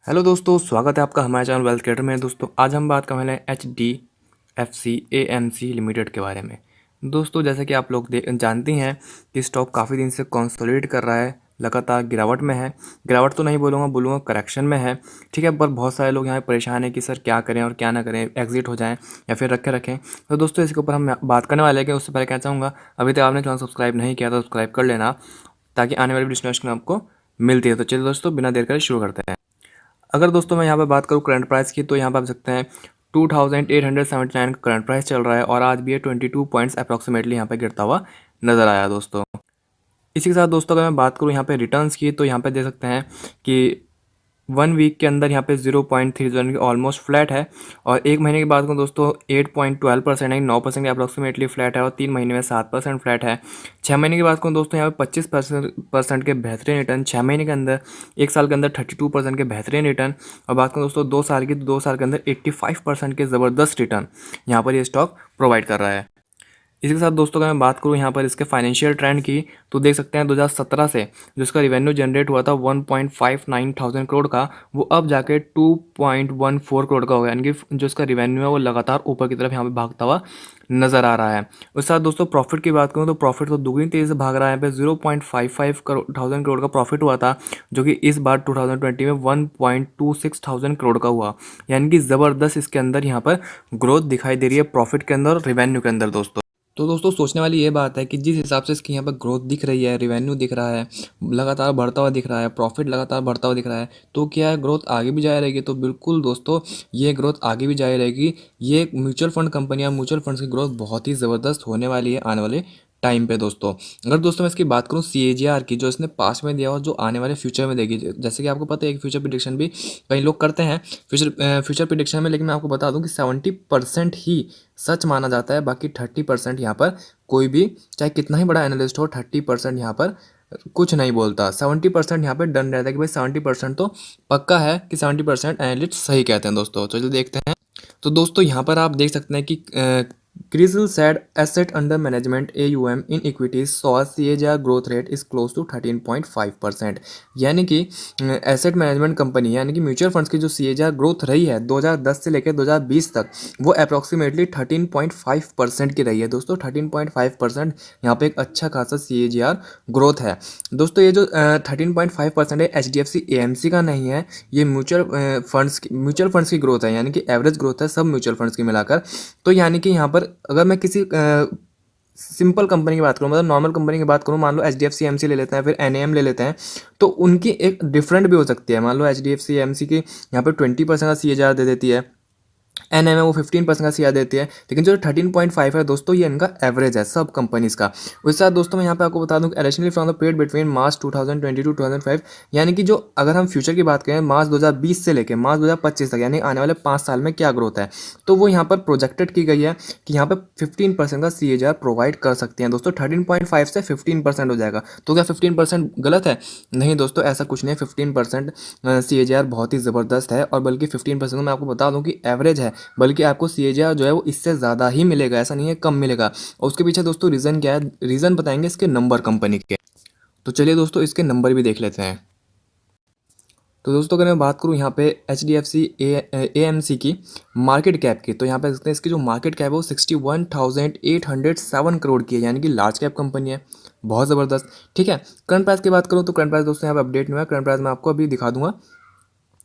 Hello दोस्तों, स्वागत है आपका हमारे चैनल वेल्थ क्रिएटर में। दोस्तों आज हम बात करने वाले हैं HDFC AMC लिमिटेड के बारे में। दोस्तों जैसे कि आप लोग जानती हैं कि स्टॉक काफ़ी दिन से कंसोलिडेट कर रहा है, लगातार गिरावट में है। गिरावट तो नहीं बोलूँगा करेक्शन में है, ठीक है। पर बहुत सारे लोग यहाँ पे परेशान हैं कि सर क्या करें और क्या ना करें, एग्जिट हो जाएं या फिर रखे रखें। तो दोस्तों इसके ऊपर हम बात करने वाले हैं। कि उससे पहले कहना चाहूँगा, अभी तक आपने चैनल सब्सक्राइब नहीं किया तो सब्सक्राइब कर लेना, ताकि आने वाली वीडियो आपको मिलती है। तो चलिए दोस्तों, बिना देर करे शुरू करते हैं। अगर दोस्तों मैं यहाँ पे बात करूँ करंट प्राइस की, तो यहाँ पे आप सकते हैं 2879 का करंट प्राइस चल रहा है और आज भी ये 22 पॉइंट्स अप्रॉक्सीमेटली यहाँ पे गिरता हुआ नज़र आया दोस्तों। इसी के साथ दोस्तों अगर मैं बात करूँ यहाँ पे रिटर्न्स की, तो यहाँ पे देख सकते हैं कि 1 वीक के अंदर यहाँ पे 0.30 ऑलमोस्ट फ्लैट है। और एक महीने की बात करूँ दोस्तों 8.12% है, 9% अप्रॉक्सीमेटली फ्लैट है। और 3 महीने में 7% फ्लैट है। 6 महीने की बात करूँ दोस्तों यहाँ पे 25% के बेहतरीन रिटर्न 6 महीने के अंदर। एक साल के अंदर 32% के बेहतरीन रिटर्न। और बात करूँ दोस्तों 2 साल की, तो 2 साल के अंदर 85% के ज़बरदस्त रिटर्न यहाँ पर ये स्टॉक प्रोवाइड कर रहा है। इसी के साथ दोस्तों अगर मैं बात करूँ यहाँ पर इसके फाइनेंशियल ट्रेंड की, तो देख सकते हैं 2017 से जो इसका रिवेन्यू जनरेट हुआ था 1.59 थाउजेंड करोड़ का, वो अब जाके 2.14 करोड़ का हो गया। यानी कि जो इसका रिवेन्यू है वो लगातार ऊपर की तरफ यहाँ पे भागता हुआ नज़र आ रहा है। उसके साथ दोस्तों प्रॉफिट की बात करूँ, तो प्रॉफिट तो दुगनी तेज़ी से भाग रहा है। यहाँ पे 0.55 थाउजेंड करोड़ का प्रॉफिट हुआ था, जो कि इस बार 2020 में 1.26 थाउजेंड करोड़ का हुआ। यानी कि ज़बरदस्त इसके अंदर यहाँ पर ग्रोथ दिखाई दे रही है प्रॉफिट के अंदर और रिवेन्यू के अंदर दोस्तों। तो दोस्तों सोचने वाली ये बात है कि जिस हिसाब से इसकी यहाँ पर ग्रोथ दिख रही है, रिवेन्यू दिख रहा है, लगातार बढ़ता हुआ दिख रहा है, प्रॉफिट लगातार बढ़ता हुआ दिख रहा है, तो क्या ग्रोथ आगे भी जारी रहेगी? तो बिल्कुल दोस्तों, ये ग्रोथ आगे भी जारी रहेगी। ये म्यूचुअल फंड कंपनियां, म्यूचुअल फंड्स की ग्रोथ बहुत ही ज़बरदस्त होने वाली है आने वाले टाइम पे दोस्तों। अगर दोस्तों मैं इसकी बात करूँ CAGR की, जो इसने पास्ट में दिया और जो आने वाले फ्यूचर में देगी, जैसे कि आपको पता है कि फ्यूचर प्रिडिक्शन भी कई लोग करते हैं फ्यूचर प्रिडिक्शन में, लेकिन मैं आपको बता दूं कि 70% ही सच माना जाता है। बाकी 30% यहाँ पर कोई भी, चाहे कितना ही बड़ा एनालिस्ट हो, 30% यहाँ पर कुछ नहीं बोलता। 70% यहाँ पर डन रहता है कि भाई 70% तो पक्का है कि 70% एनालिस्ट सही कहते हैं दोस्तों। चलिए देखते हैं। तो दोस्तों यहाँ पर आप देख सकते हैं कि CRISIL said asset under management AUM in equities saw CAGR growth rate is close to 13.5%। यानी कि एसेट मैनेजमेंट कंपनी यानी कि म्यूचुअल फंड्स की जो CAGR ग्रोथ रही है 2010 से लेकर 2020 तक, वो अप्रॉक्सीमेटली 13.5% की रही है दोस्तों। 13.5% यहाँ पे एक अच्छा खासा CAGR ग्रोथ है दोस्तों। ये जो 13.5% है HDFC AMC का नहीं है, ये म्यूचुअल फंड्स की ग्रोथ है, यानी कि एवरेज ग्रोथ है सब म्यूचुअल फंड्स की मिलाकर। तो यानी कि यहाँ पर अगर मैं किसी सिंपल कंपनी की बात करूँ, मतलब नॉर्मल कंपनी की बात करूँ, मान लो HDFC AMC ले लेते हैं, फिर NAM ले लेते हैं, तो उनकी एक डिफरेंट भी हो सकती है। मान लो HDFC AMC की यहाँ पर 20% का CAGR दे देती है, NAM है वो 15% का CAGR देती है, लेकिन जो 13.5 है दोस्तों, ये इनका एवरेज है सब कंपनीज का। उसके साथ दोस्तों मैं यहाँ पे आपको बता दूं कि additionally from the period between March 2020 to 2005, यानी कि जो अगर हम फ्यूचर की बात करें मार्च 2020 से लेकर मार्च 2025 तक, यानी आने वाले 5 साल में क्या ग्रोथ है, तो वो यहाँ पर प्रोजेक्टेड की गई है कि यहाँ पे 15% का CAGR प्रोवाइड कर सकते हैं दोस्तों। 13.5 से 15% हो जाएगा। तो क्या 15% गलत है? नहीं दोस्तों, ऐसा कुछ नहीं है। 15% CAGR बहुत ही ज़बरदस्त है, और बल्कि 15% मैं आपको बता दूं कि एवरेज है, बल्कि आपको CAGR जो है वो इससे ज़्यादा ही मिलेगा, ऐसा नहीं है कम मिलेगा। और उसके पीछे दोस्तों रीज़न क्या है? रीज़न बताएंगे इसके नंबर कंपनी के। तो चलिए दोस्तों इसके नंबर भी देख लेते हैं। तो दोस्तों अगर मैं बात करूँ यहाँ पे HDFC AMC की मार्केट कैप की, तो यहाँ पे देखते हैं इसकी जो मार्केट कैप है वो 61,807 करोड़ की है, यानी कि लार्ज कैप कंपनी है, बहुत ज़बरदस्त। ठीक है, करंट प्राइस की बात करूँ तो करंट प्राइस दोस्तों यहाँ पे अपडेट नहीं हुआ है। करंट प्राइस मैं आपको अभी दिखा दूंगा,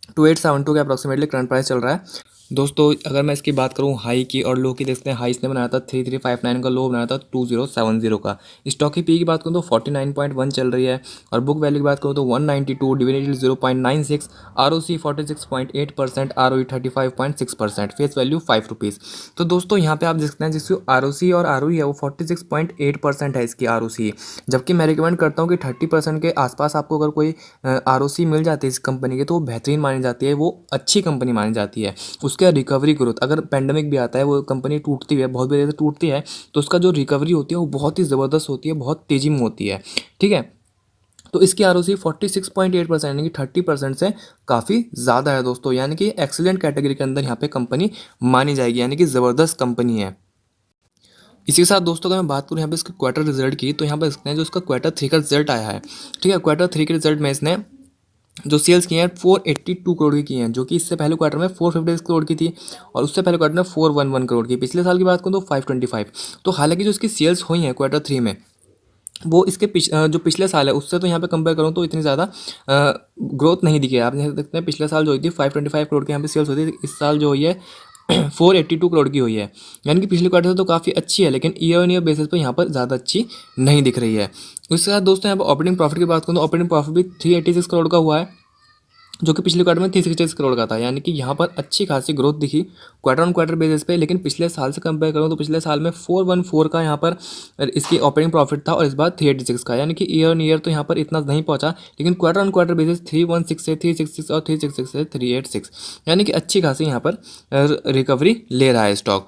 2872 के अप्रॉक्सीमेटली करंट प्राइस चल रहा है दोस्तों। अगर मैं इसकी बात करूं हाई की और लो की, देखते हैं हाई इसने बनाया था 3359 का, लो बनाया था 2070 का। स्टॉक की पी की बात करूं तो 49.1 चल रही है, और बुक वैल्यू की बात करूं तो 192, dividend 0.96, ROC 46.8%, ROE 35.6%, face value 5 rupees. तो दोस्तों यहाँ पे आप देख सकते हैं जिसकी ROC और ROE है वो 46.8% है इसकी ROC, जबकि मैं रिकमेंड करता हूँ कि 30% के आसपास आपको अगर कोई ROC मिल जाती है इस कंपनी की, तो वो बेहतरीन मानी जाती है, वो अच्छी कंपनी मानी जाती है। उसका रिकवरी ग्रोथ, अगर पेंडेमिक भी आता है, वो कंपनी टूटती है, बहुत बड़ी टूटती है, तो उसका जो रिकवरी होती है वो बहुत ही ज़बरदस्त होती है, बहुत तेज़ी में होती है। ठीक है, तो इसकी ROC 46.8% यानी कि 30% से काफ़ी ज़्यादा है दोस्तों, यानी कि एक्सीलेंट कैटेगरी के अंदर यहाँ पे कंपनी मानी जाएगी, यानी कि ज़बरदस्त कंपनी है। इसी के साथ दोस्तों अगर मैं बात करूँ यहाँ पे इसके क्वार्टर रिजल्ट की, तो यहाँ पे देखते हैं जो इसका क्वार्टर 3 का रिजल्ट आया है। ठीक है, क्वार्टर 3 के रिजल्ट में इसने जो सेल्स की हैं 482 करोड़ की हैं, जो कि इससे पहले क्वार्टर में 456 करोड़ की थी और उससे पहले क्वार्टर में 411 करोड़ की। पिछले साल की बात करूँ तो 525। तो हालांकि जो इसकी सेल्स हुई हैं क्वार्टर थ्री में, वो इसके जो पिछले साल है उससे तो यहाँ पे कंपेयर करूँ तो इतनी ज़्यादा ग्रोथ नहीं दिखी है। आप देख सकते हैं पिछले साल जो हुई थी 525 करोड़ की यहाँ पे सेल्स हुई थी, इस साल जो हुई है 482 करोड़ की हुई है। यानी कि पिछले क्वार्टर से तो काफ़ी अच्छी है, लेकिन ईयर ऑन ईयर बेसिस पे यहाँ पर ज़्यादा अच्छी नहीं दिख रही है। उसके साथ दोस्तों यहाँ पर ऑपरेटिंग प्रॉफिट की बात करूँ तो ऑपरेटिंग प्रॉफिट भी 386 करोड़ का हुआ है, जो कि पिछले क्वार्टर में 366 करोड़ का था। यानी कि यहाँ पर अच्छी खासी ग्रोथ दिखी क्वार्टर ऑन क्वार्टर बेसिस पे। लेकिन पिछले साल से कंपेयर करूँ तो पिछले साल में 414 का यहाँ पर इसकी ऑपरेटिंग प्रॉफिट था और इस बार 386 का। यानी कि ईयर ऑन ईयर तो यहाँ पर इतना नहीं पहुंचा, लेकिन क्वार्टर ऑन क्वार्टर बेसिस 316 से 366 और 366 से 386, यानी कि अच्छी खासी यहाँ पर रिकवरी ले रहा है स्टॉक।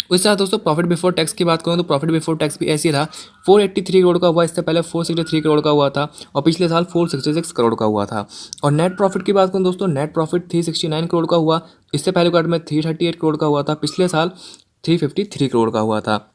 उसके साथ दोस्तों प्रॉफिट बिफोर टैक्स की बात करूँ तो प्रॉफिट बिफोर टैक्स भी ऐसे ही रहा, 483 करोड़ का हुआ, इससे पहले 463 करोड़ का हुआ था और पिछले साल 466 करोड़ का हुआ था। और नेट प्रॉफिट की बात करूँ दोस्तों, नेट प्रॉफिट 369 करोड़ का हुआ, इससे पहले क्वार्टर में 338 करोड़ का हुआ था, पिछले साल 353 करोड़ का हुआ था।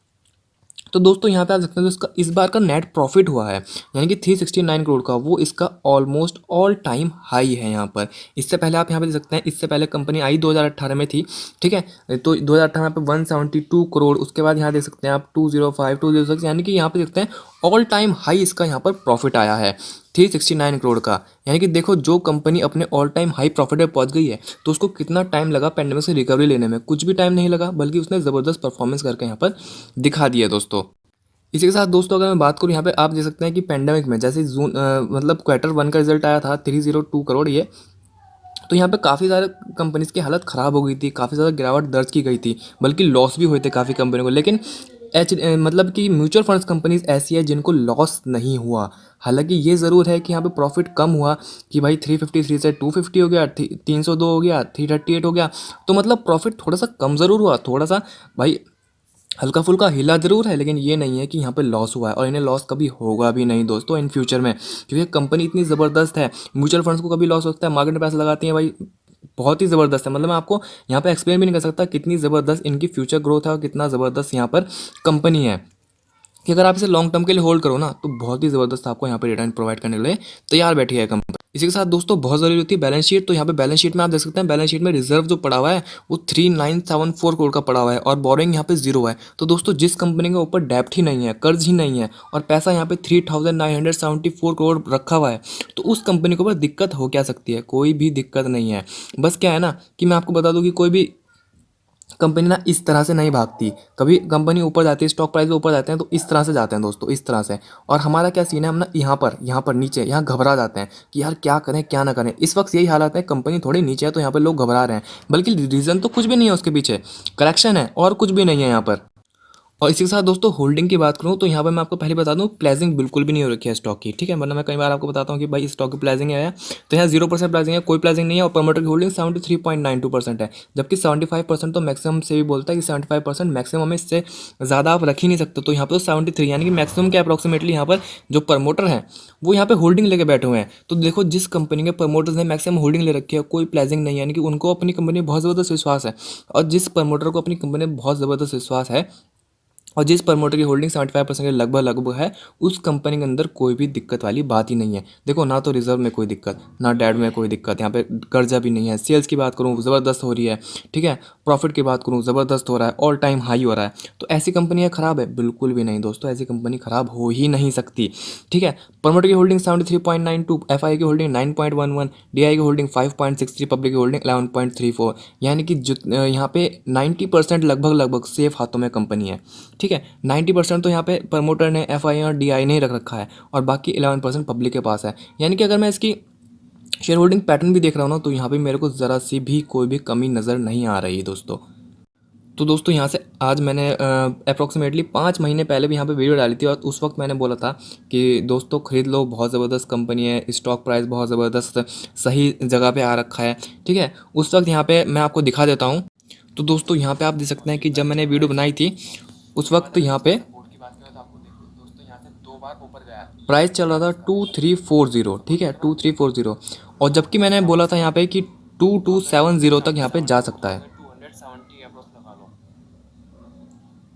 तो दोस्तों यहाँ पे आप देखते हैं तो इसका इस बार का नेट प्रॉफिट हुआ है यानी कि 369 करोड़ का, वो इसका ऑलमोस्ट ऑल टाइम हाई है यहाँ पर। इससे पहले आप यहाँ पे देख सकते हैं, इससे पहले कंपनी आई 2018 में थी, ठीक है, तो 2018 में पे 172 करोड़, उसके बाद यहाँ देख सकते हैं आप 205 206, यानी कि यहाँ पे देखते हैं ऑल टाइम हाई इसका यहाँ पर प्रॉफिट आया है 369 करोड़ का। यानी कि देखो जो कंपनी अपने ऑल टाइम हाई प्रॉफिट में पहुंच गई है तो उसको कितना टाइम लगा पेंडेमिक से रिकवरी लेने में, कुछ भी टाइम नहीं लगा, बल्कि उसने ज़बरदस्त परफॉर्मेंस करके यहाँ पर दिखा दिया दोस्तों। इसी के साथ दोस्तों अगर मैं बात करूँ यहाँ पे आप देख सकते हैं कि पेंडेमिक में जैसे जून मतलब क्वार्टर वन का रिजल्ट आया था 302 करोड़ ये, तो यहाँ पे काफ़ी सारे कंपनीज की हालत ख़राब हो गई थी, काफ़ी ज़्यादा गिरावट दर्ज की गई थी, बल्कि लॉस भी हुए थे काफ़ी कंपनियों को। लेकिन मतलब कि म्यूचुअल फंड्स कंपनीज ऐसी है जिनको लॉस नहीं हुआ। हालांकि ये ज़रूर है कि यहाँ पे प्रॉफिट कम हुआ कि भाई 353 से 250 हो गया, 302 हो गया, 338 हो गया, तो मतलब प्रॉफिट थोड़ा सा कम ज़रूर हुआ, थोड़ा सा भाई हल्का फुल्का हिला जरूर है, लेकिन ये नहीं है कि यहाँ पे लॉस हुआ है और इन्हें लॉस कभी होगा भी नहीं दोस्तों इन फ्यूचर में, क्योंकि कंपनी इतनी ज़बरदस्त है। म्यूचुअल फंड्स को कभी लॉस होता है, मार्केट में पैसा लगाती हैं भाई, बहुत ही ज़बरदस्त है। मतलब मैं आपको यहाँ पे एक्सप्लेन भी नहीं कर सकता कितनी ज़बरदस्त इनकी फ्यूचर ग्रोथ है और कितना ज़बरदस्त यहाँ पर कंपनी है, कि अगर आप इसे लॉन्ग टर्म के लिए होल्ड करो ना तो बहुत ही ज़बरदस्त आपको यहाँ पे रिटर्न प्रोवाइड करने के लिए तैयार बैठी है कंपनी। इसी के साथ दोस्तों बहुत ज़रूरी होती है बैलेंस शीट। तो यहाँ पे बैलेंस शीट में आप देख सकते हैं, बैलेंस शीट में रिजर्व जो पड़ा हुआ है वो 3974 करोड़ का पड़ा हुआ है और बोरिंग यहाँ पे जीरो है। तो दोस्तों जिस कंपनी के ऊपर डेप्ट ही नहीं है, कर्ज ही नहीं है और पैसा यहाँ पे 3974 करोड़ रखा हुआ है, तो उस कंपनी के ऊपर दिक्कत हो क्या सकती है? कोई भी दिक्कत नहीं है। बस क्या है ना कि मैं आपको बता दूं कि कोई भी कंपनी ना इस तरह से नहीं भागती। कभी कंपनी ऊपर जाती है, स्टॉक प्राइस ऊपर जाते हैं तो इस तरह से जाते हैं दोस्तों, इस तरह से। और हमारा क्या सीन है, हम ना यहाँ पर नीचे यहाँ घबरा जाते हैं कि यार क्या करें क्या ना करें। इस वक्त यही हालत है, कंपनी थोड़ी नीचे है तो यहाँ पर लोग घबरा रहे हैं, बल्कि रीज़न तो कुछ भी नहीं है उसके पीछे, करेक्शन है और कुछ भी नहीं है यहाँ पर। और इसी के साथ दोस्तों होल्डिंग की बात करूँ तो यहाँ पर मैं आपको पहले बता दूँ, प्लेजिंग बिल्कुल भी नहीं हो रखी है स्टॉक की, ठीक है। वरना मैं कई बार आपको बताता हूँ कि भाई इस स्टॉक की प्लेजिंग है, तो यहाँ 0% प्लेजिंग है, कोई प्लेजिंग नहीं है। और प्रमोटर की होल्डिंग 73.92% है, जबकि 75% तो मैक्सिमम से भी बोलता है कि 75% मैक्सिमम है, इससे ज़्यादा आप रख ही नहीं सकते। तो यहाँ पर तो 73 यानी कि मैक्सिमम के अप्रॉक्सीमेटली यहाँ पर जो प्रमोटर हैं वो यहाँ पे होल्डिंग लेके बैठे हुए हैं। तो देखो जिस कंपनी के प्रमोटर्स ने मैक्सिमम होल्डिंग ले रखी है, कोई प्लेजिंग नहीं है, यानी कि उनको अपनी कंपनी में बहुत ज़बरदस्त विश्वास है। और जिस प्रमोटर को अपनी कंपनी में बहुत ज़बरदस्त विश्वास है और जिस प्रमोटर की होल्डिंग 75% के लगभग है, उस कंपनी के अंदर कोई भी दिक्कत वाली बात ही नहीं है। देखो ना तो रिजर्व में कोई दिक्कत, ना डेट में कोई दिक्कत, यहाँ पे कर्जा भी नहीं है। सेल्स की बात करूँ ज़बरदस्त हो रही है, ठीक है। प्रॉफिट की बात करूँ ज़बरदस्त हो रहा है, ऑल टाइम हाई हो रहा है। तो ऐसी कंपनियाँ खराब है? बिल्कुल भी नहीं दोस्तों, ऐसी कंपनी खराब हो ही नहीं सकती, ठीक है। प्रमोटर की होल्डिंग 73.92, एफआई की होल्डिंग 9.11, डीआई की होल्डिंग 5.63, पब्लिक की होल्डिंग 11.34, यानी कि यहाँ पे 90% लगभग सेफ हाथों में कंपनी है, ठीक है। 90% तो यहाँ पे प्रमोटर ने, एफआई और डीआई ने रख रखा है और बाकी 11% पब्लिक के पास है। यानी कि अगर मैं इसकी शेयर होल्डिंग पैटर्न भी देख रहा हूँ ना, तो यहाँ पे मेरे को ज़रा सी भी कोई भी कमी नज़र नहीं आ रही है दोस्तों। तो दोस्तों यहाँ से आज मैंने अप्रॉक्सीमेटली 5 महीने पहले भी यहाँ पे वीडियो डाली थी और उस वक्त मैंने बोला था कि दोस्तों ख़रीद लो, बहुत ज़बरदस्त कंपनी है, स्टॉक प्राइस बहुत ज़बरदस्त सही जगह पे आ रखा है, ठीक है। उस वक्त यहाँ पे मैं आपको दिखा देता हूँ। तो दोस्तों यहाँ पे आप देख सकते हैं कि जब मैंने वीडियो बनाई थी उस वक्त यहाँ पे प्राइस चल रहा था 2340, ठीक है, 2340। और जबकि मैंने बोला था यहाँ पे कि 2270 तक यहाँ पे जा सकता है। 270 अप्रोक्स लगा लो,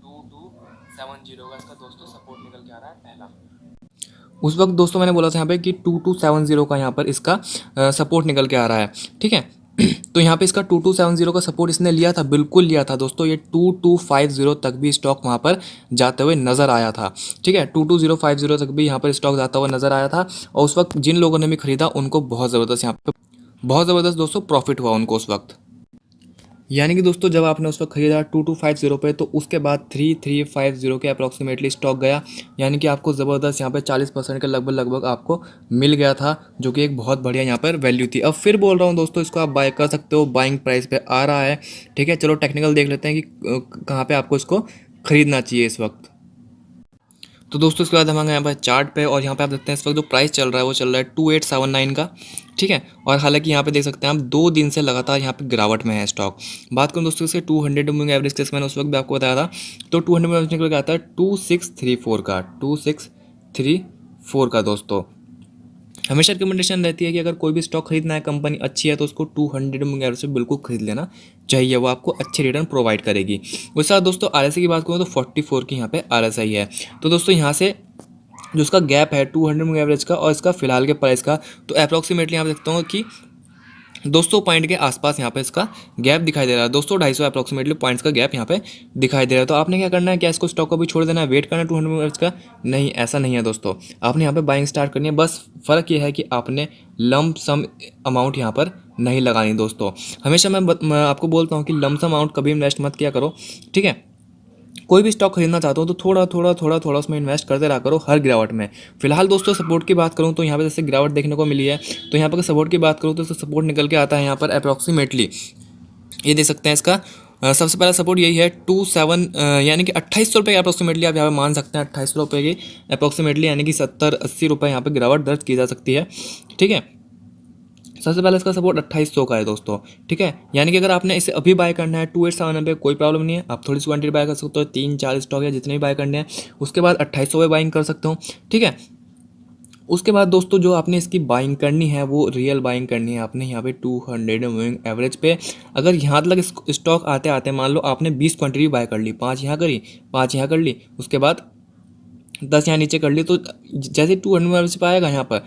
2270 का इसका दोस्तों सपोर्ट निकल के आ रहा है पहला। उस वक्त दोस्तों मैंने बोला था यहाँ पे कि 2270 का यहाँ पर इसका सपोर्ट निकल के आ रहा है, ठीक है। तो यहाँ पे इसका 2270 का सपोर्ट इसने लिया था, बिल्कुल लिया था दोस्तों। ये 2250 तक भी स्टॉक वहाँ पर जाते हुए नज़र आया था, ठीक है। 22050 तक भी यहाँ पर स्टॉक जाता हुआ नज़र आया था। और उस वक्त जिन लोगों ने भी खरीदा उनको बहुत ज़बरदस्त यहाँ पे, बहुत ज़बरदस्त दोस्तों प्रॉफिट हुआ उनको उस वक्त। यानी कि दोस्तों जब आपने उस वक्त खरीदा 2250 पे, तो उसके बाद 3350 के अप्रॉक्सीमेटली स्टॉक गया। यानी कि आपको ज़बरदस्त यहाँ पे 40% के लगभग लगभग आपको मिल गया था, जो कि एक बहुत बढ़िया यहाँ पर वैल्यू थी। अब फिर बोल रहा हूँ दोस्तों, इसको आप बाय कर सकते हो, बाइंग प्राइस पे आ रहा है, ठीक है। चलो टेक्निकल देख लेते हैं कि कहाँ पर आपको इसको खरीदना चाहिए इस वक्त। तो दोस्तों इसके बाद हम आ गए यहाँ पर चार्ट पे, और यहाँ पे आप देखते हैं इस वक्त जो प्राइस चल रहा है वो चल रहा है 2879 का, ठीक है। और हालांकि यहाँ पे देख सकते हैं आप 2 दिन से लगातार यहाँ पे गिरावट में है स्टॉक। बात करूँ दोस्तों इसके 200 मूविंग एवरेज के, मैंने उस वक्त भी आपको बताया था, तो 200 मूविंग एवरेज निकल के आता है 2634 का दोस्तों। हमेशा रिकमेंडेशन रहती है कि अगर कोई भी स्टॉक खरीदना है, कंपनी अच्छी है, तो उसको 200 मूविंग एवरेज से बिल्कुल खरीद लेना चाहिए, वो आपको अच्छे रिटर्न प्रोवाइड करेगी। उसके साथ दोस्तों RSI की बात करूँ तो 44 की यहाँ पे RSI है। तो दोस्तों यहाँ से जो उसका गैप है 200 मूविंग एवरेज का और इसका फिलहाल के प्राइस का, तो अप्रॉक्सीमेटली यहाँ पे देखता हूँ कि 200 पॉइंट के आसपास यहाँ पे इसका गैप दिखाई दे रहा है। 200-250 अप्रॉक्सीमेटली पॉइंट्स का गैप यहाँ पे दिखाई दे रहा है। तो आपने क्या करना है, क्या इसको स्टॉक को भी छोड़ देना है, वेट करना है 200 मूविंग का? नहीं, ऐसा नहीं है दोस्तों। आपने यहाँ पे बाइंग स्टार्ट करनी है। बस फ़र्क ये है कि आपने लंप सम अमाउंट यहाँ पर नहीं लगानी दोस्तों। हमेशा मैं आपको बोलता हूँ कि लंप सम अमाउंट कभी इन्वेस्ट मत किया करो, ठीक है। कोई भी स्टॉक खरीदना चाहते हो तो थोड़ा उसमें इन्वेस्ट करते रहा करो हर गिरावट में। फिलहाल दोस्तों सपोर्ट की बात करूँ तो यहाँ पे जैसे गिरावट देखने को मिली है, तो यहाँ पर सपोर्ट की बात करूँ तो सपोर्ट निकल के आता है यहाँ पर अप्रॉक्सीमेटली, ये देख सकते हैं इसका सबसे पहला सपोर्ट यही है 27 यानी कि 2800 रुपये अप्रॉक्सीमेटली आप यहाँ पे मान सकते हैं। 2800 रुपये की अप्रॉक्सीमेटली यानी कि 70-80 रुपये यहाँ पे गिरावट दर्ज की जा सकती है, ठीक है। सबसे पहले इसका सपोर्ट 2800 का है दोस्तों, ठीक है। यानी कि अगर आपने इसे अभी बाय करना है 2870 पे, कोई प्रॉब्लम नहीं है, आप थोड़ी सी क्वांटिटी बाय कर सकते हो, 3-4 स्टॉक या जितने भी बाय करने हैं। उसके बाद 2800 पे बाइंग कर सकते हो, ठीक है। उसके बाद दोस्तों जो आपने इसकी बाइंग करनी है वो रियल बाइंग करनी है आपने यहाँ पे 200 मूविंग एवरेज पे। अगर यहाँ तक स्टॉक आते आते मान लो आपने 20 क्वांटिटी बाय कर ली, 5 यहाँ करी, 5 यहाँ कर ली, उसके बाद 10 यहाँ नीचे कर ली, तो जैसे 200 एवरेज पे आएगा यहाँ पर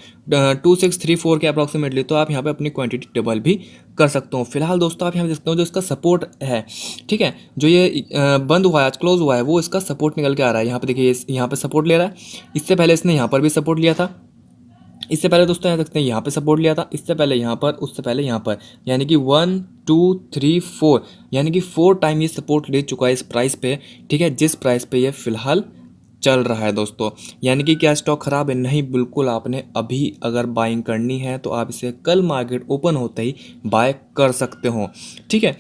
2634 के अप्रॉक्सीमेटली, तो आप यहाँ पे अपनी क्वांटिटी डबल भी कर सकते हो। फिलहाल दोस्तों आप यहाँ देख सकते हो जो इसका सपोर्ट है, ठीक है, जो ये बंद हुआ है, आज क्लोज हुआ है, वो इसका सपोर्ट निकल के आ रहा है। यहाँ पे देखिए यहाँ पे सपोर्ट ले रहा है, इससे पहले इसने यहाँ पर भी सपोर्ट लिया था, इससे पहले दोस्तों यहाँ देखते हैं यहाँ पे सपोर्ट लिया था, इससे पहले यहाँ पर, उससे पहले यहाँ पर, यानी कि 1 2 3 4, यानी कि 4 टाइम ये सपोर्ट ले चुका है इस प्राइस पे, ठीक है, जिस प्राइस पे ये फिलहाल चल रहा है दोस्तों। यानी कि क्या स्टॉक खराब है? नहीं, बिल्कुल। आपने अभी अगर बाइंग करनी है तो आप इसे कल मार्केट ओपन होते ही बाय कर सकते हो, ठीक है।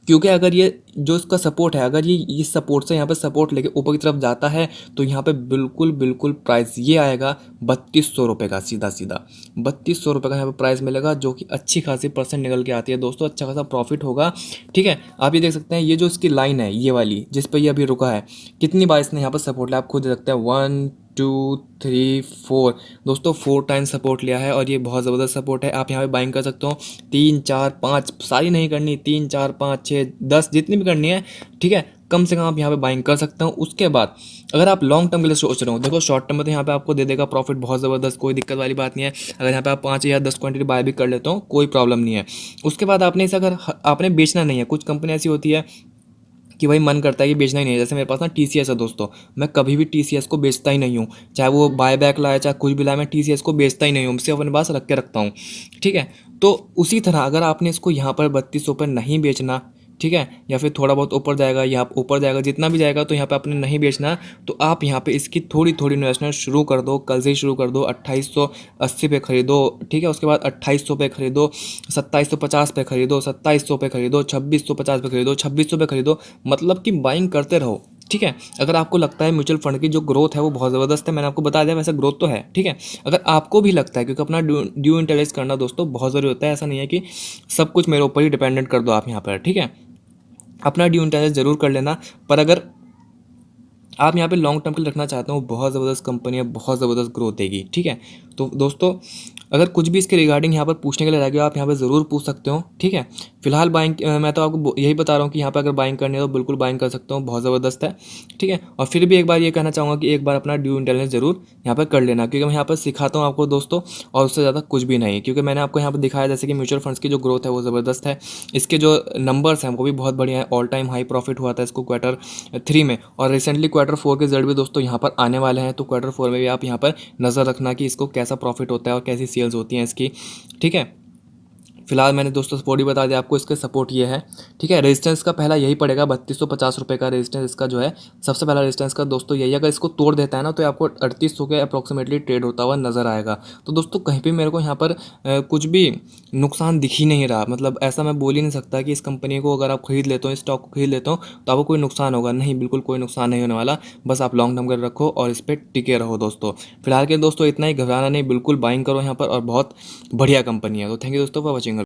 क्योंकि अगर ये जो इसका सपोर्ट है, अगर ये इस सपोर्ट से यहाँ पे सपोर्ट लेके ऊपर की तरफ जाता है, तो यहाँ पे बिल्कुल प्राइस ये आएगा 3200 रुपये का, सीधा 3200 रुपये का यहाँ पे प्राइस मिलेगा, जो कि अच्छी खासी परसेंट निकल के आती है दोस्तों, अच्छा खासा प्रॉफिट होगा, ठीक है। आप ये देख सकते हैं, ये जो इसकी लाइन है ये वाली जिस पर ये अभी रुका है, कितनी बार इसने यहाँ पर सपोर्ट लिया आप खुद देख सकते हैं, 1 2 3 4 दोस्तों, 4 टाइम सपोर्ट लिया है, और ये बहुत ज़बरदस्त सपोर्ट है। आप यहाँ पे बाइंग कर सकते हो, 3 4 5 सारी नहीं करनी, 3 4 5 6 10 जितनी भी करनी है, ठीक है, कम से कम आप यहाँ पे बाइंग कर सकते हो। उसके बाद अगर आप लॉन्ग टर्म के लिए सोच रहे हो, देखो शॉर्ट टर्म में तो यहाँ पे आपको दे देगा प्रॉफिट बहुत ज़बरदस्त, कोई दिक्कत वाली बात नहीं है। अगर यहाँ पे आप 5 या 10 क्वांटिटी बाय भी कर लेते हो, कोई प्रॉब्लम नहीं है। उसके बाद आपने इसे अगर आपने बेचना नहीं है, कुछ कंपनी ऐसी होती है कि भाई मन करता है कि बेचना ही नहीं है, जैसे मेरे पास ना TCS है दोस्तों, मैं कभी भी TCS को बेचता ही नहीं हूँ, चाहे वो बाय बैक लाए चाहे कुछ भी लाए, मैं TCS को बेचता ही नहीं हूँ, सिर्फ अपने पास रख के रखता हूँ, ठीक है। तो उसी तरह अगर आपने इसको यहाँ पर 3200 पर नहीं बेचना, ठीक है, या फिर थोड़ा बहुत ऊपर जाएगा, यहाँ ऊपर जाएगा, जितना भी जाएगा, तो यहाँ पे आपने नहीं बेचना, तो आप यहाँ पे इसकी थोड़ी इन्वेस्टमेंट शुरू कर दो, कल से ही शुरू कर दो। 2880 पे खरीदो, ठीक है, उसके बाद 2800 पे खरीदो, 2750 पे खरीदो, 2700 पे खरीदो, 2650 पे खरीदो, 2600 पे खरीदो, मतलब कि बाइंग करते रहो, ठीक है। अगर आपको लगता है म्यूचुअल फंड की जो ग्रोथ है वो बहुत ज़बरदस्त है, मैंने आपको बता दिया, वैसे ग्रोथ तो है, ठीक है। अगर आपको भी लगता है, क्योंकि अपना ड्यू इंटेलिजेंस करना दोस्तों बहुत ज़रूरी होता है, ऐसा नहीं है कि सब कुछ मेरे ऊपर ही डिपेंडेंट कर दो आप यहाँ पर, ठीक है, अपना ड्यू इंटेलिजेंस जरूर कर लेना। पर अगर आप यहाँ पे लॉन्ग टर्म के लिए रखना चाहते हो, बहुत ज़बरदस्त कंपनी है, बहुत ज़बरदस्त ग्रोथ देगी, ठीक है। तो दोस्तों अगर कुछ भी इसके रिगार्डिंग यहाँ पर पूछने के लिए रह गया, आप यहाँ पे ज़रूर पूछ सकते हो, ठीक है। फिलहाल बाइंग मैं तो आपको यही बता रहा हूँ कि यहाँ पे अगर बाइंग करनी है तो बिल्कुल बाइंग कर सकता हूँ, बहुत ज़बरदस्त है। ठीक है, और फिर भी एक बार ये कहना चाहूँगा कि एक बार अपना ड्यू इंटेलिजेंस जरूर यहाँ पर कर लेना, क्योंकि मैं यहाँ पर सिखाता हूँ आपको दोस्तों, और उससे ज़्यादा कुछ भी नहीं, क्योंकि मैंने आपको यहाँ पर दिखाया जैसे कि म्यूचुअल फंड्स की जो ग्रोथ है वो ज़बरदस्त है, इसके जो नंबर्स हैं वो भी बहुत बढ़िया है। ऑल टाइम हाई प्रॉफिट हुआ था इसको Q3 में, और रिसेंटली Q4 के रिजल्ट भी दोस्तों यहाँ पर आने वाले हैं, तो Q4 में भी आप यहाँ पर नज़र रखना कि इसको कैसा प्रॉफिट होता है और कैसी सेल्स होती हैं इसकी। ठीक है, फिलहाल मैंने दोस्तों सपोर्ट ही बता दिया आपको, इसके सपोर्ट ये है। ठीक है, रेजिस्टेंस का पहला यही पड़ेगा 3250 रुपये का रेजिस्टेंस इसका जो है, सबसे पहला रेजिस्टेंस का दोस्तों यही। अगर इसको तोड़ देता है ना तो आपको 3800 के अप्रॉक्सीमेटली ट्रेड होता हुआ नजर आएगा। तो दोस्तों कहीं भी मेरे को यहाँ पर कुछ भी नुकसान दिख ही नहीं रहा, मतलब ऐसा मैं बोल ही नहीं सकता कि इस कंपनी को अगर आप खरीद लेते हो, इस स्टॉक को खरीद लेते हो तो आपको कोई नुकसान होगा, नहीं, बिल्कुल कोई नुकसान नहीं होने वाला। बस आप लॉन्ग टर्म कर रखो और इस पर टिके रहो दोस्तों। फिलहाल के दोस्तों इतना ही, घबराना नहीं, बिल्कुल बाइंग करो यहाँ पर, और बहुत बढ़िया कंपनी है। तो थैंक यू दोस्तों फॉर वॉचिंग।